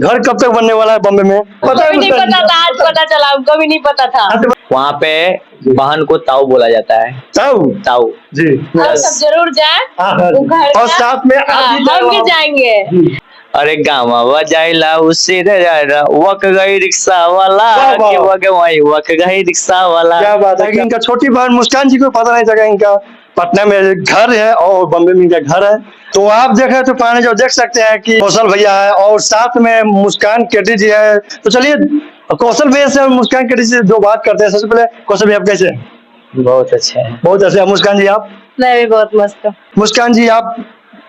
घर कब तक बनने वाला है बॉम्बे में? पता है? नहीं पता था, आज पता चला, हमको भी नहीं पता था। वहाँ पे बहन को ताऊ बोला जाता है। ताऊ? ताऊ जी। हम सब जरूर जाए और साथ में हम भी जाएंगे। अरे गाँव जाइला उसी वक गई रिक्शा वाला वक गई रिक्शा वाला। क्या बात है कि इनका छोटी बहन मुस्कान जी को पता नहीं चला इनका पटना में घर है और बॉम्बे में इनका घर है। तो आप देखें तो पानी जो देख सकते हैं कि कौशल भैया है और साथ में मुस्कान केटी जी है। तो चलिए कौशल भैया से और मुस्कान केटी जी से दो बात करते हैं। सबसे पहले कौशल भैया आप कैसे हैं? बहुत अच्छे हैं। बहुत अच्छे। मुस्कान जी आप? मैं भी बहुत मस्त हूँ। मुस्कान जी आप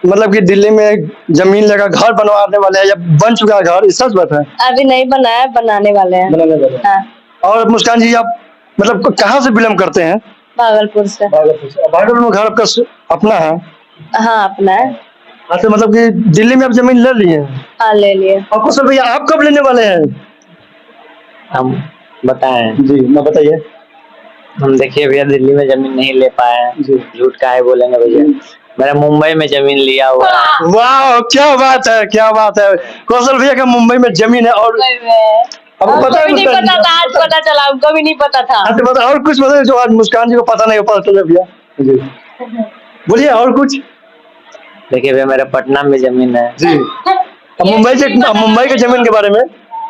मतलब कि दिल्ली में जमीन लगा घर बनवाने वाले हैं या बन चुका है घर, सच बात है? अभी नहीं बनाया, बनाने वाले हैं। बनाने वाले हैं। हाँ। और मुस्कान जी आप मतलब कहाँ से बिलोंग करते हैं? भागलपुर से। भागलपुर में घर आपका अपना है? हाँ अपना है। अच्छा, मतलब कि दिल्ली में आप जमीन ले लिए? हाँ ले लिए। और कौशल भैया आप कब लेने वाले हैं? हम बताएं जी ना, बताइए। हम देखिए भैया दिल्ली में जमीन नहीं ले पाए हैं। झूठ का है बोलेंगे भैया। मैंने मुंबई में जमीन लिया हुआ है। वाह क्या बात है, क्या बात है। कौशल भैया का मुंबई में जमीन है और हमको भी नहीं पता था, आज पता चला, हमको भी नहीं पता था। अच्छा बता, और कुछ बताइए जो आज मुस्कान जी को पता नहीं पता चला भैया। जी बोलिए और कुछ। देखिए भैया मेरा पटना में जमीन है जी। मुंबई के जमीन के बारे में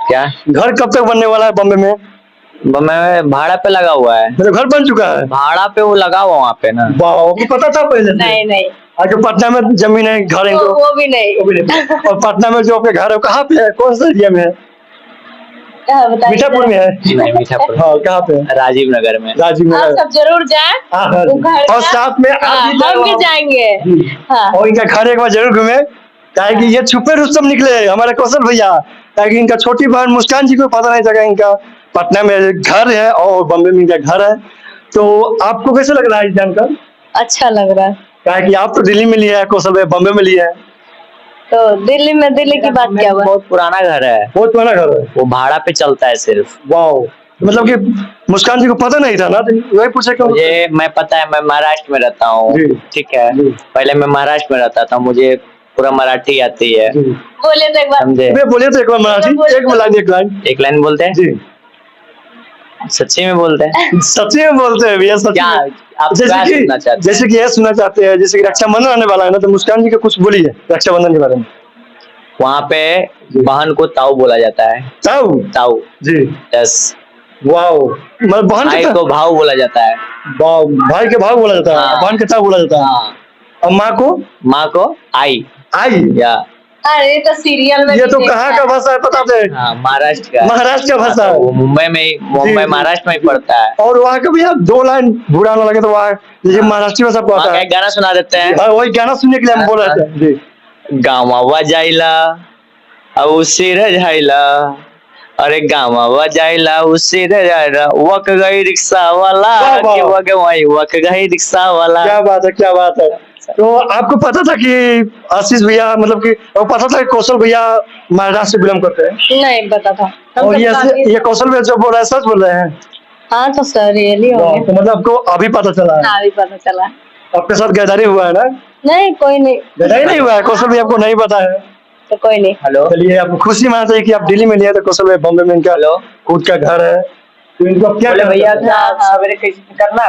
क्या? घर कब तक बनने वाला है बॉम्बे में? मैं भाड़ा पे लगा हुआ है। मेरा घर बन चुका है? भाड़ा पे वो लगा हुआ वहाँ पे ना। आपको पता था पहले? नहीं नहीं। आज पटना में जमीन है, घर है वो भी नहीं। और पटना में जो आपके घर है कहाँ पे है, कौन सा एरिया में है? मीठापुर में है? नहीं मीठापुर। हाँ कहाँ पे? राजीव नगर में। राजीव हम नगर। सब जरूर जाए और साथ में हम भी जाएंगे। हाँ। और इनका घर एक बार जरूर घूमे, ताकि कि ये छुपे रुस्तम निकले हमारे कौशल भैया। ताकि इनका छोटी बहन मुस्कान जी को पता नहीं चला इनका पटना में घर है और बॉम्बे में इनका घर है। तो आपको कैसे लग रहा है जानकर? अच्छा लग रहा है। ताकि कि आप तो दिल्ली में लिया है, कौशल भैया बॉम्बे में लिया है। तो दिल्ली की बात क्या हुआ? बहुत पुराना घर है। बहुत पुराना घर है। वो भाड़ा पे चलता है सिर्फ। वाह, मतलब कि मुस्कान जी को पता नहीं था ना, तो वही पूछे क्यों? मुझे मैं पता है, मैं महाराष्ट्र में रहता हूँ। ठीक है। पहले मैं महाराष्ट्र में रहता था, मुझे पूरा मराठी आती है। बोले तो एक बार समझे? बोलिए तो एक बार मराठी एक लाइन बोलते हैं जी। सच्ची में बोलते हैं? सच्ची में बोलते हैं भैया। सच्ची में आप जैसे कि यह सुनना चाहते हैं, जैसे कि रक्षाबंधन आने वाला है ना, तो मुस्कान जी का कुछ बोलिए रक्षाबंधन के बारे में। वहाँ पे बहन को ताऊ बोला जाता है। ताऊ? ताऊ जी। यस। वाओ, मतलब बहन भाई को भाऊ बोला जाता है। भाई के भाऊ बोला जाता है, बहन के ताऊ बोला जाता है। और माँ को आई। या अरे तो सीरियल में ये तो कहाँ का भाषा है पता है? महाराष्ट्र का भाषा है। वो मुंबई महाराष्ट्र में ही पड़ता है। और वहाँ का भी आप दो लाइन बुराना लगे तो वहाँ जैसे महाराष्ट्र भाषा पड़ता है। गाना सुना देते हैं। वही गाना सुनने के लिए हम बोल रहे थे। गाँव जाइला उसी जाइला, अरे गाँव जाइला उसी जाइला वक गई रिक्शा वाला वक गई रिक्शा वाला। क्या बात है, क्या बात है। तो आपको पता था कि आशीष भैया मतलब कि पता था कि कौशल भैया महाराष्ट्र से बिलोंग करते हैं? नहीं पता था। और ये कौशल भैया जो बोल रहे हैं सच बोल रहे हैं? हाँ तो सर रियली हो गया। तो मतलब आपको अभी पता चला है? अभी पता चला। आपके साथ गद्दारी हुआ है ना? नहीं कोई नहीं, गद्दारी नहीं हुआ है। कौशल भैया आपको नहीं पता है तो कोई नहीं। हेलो, चलिए आपको खुशी मानना चाहिए कि आप दिल्ली में लिया तो कौशल भैया बॉम्बे में इनका खुद का घर है। तो इनको क्या भैया सवेरे कैसे करना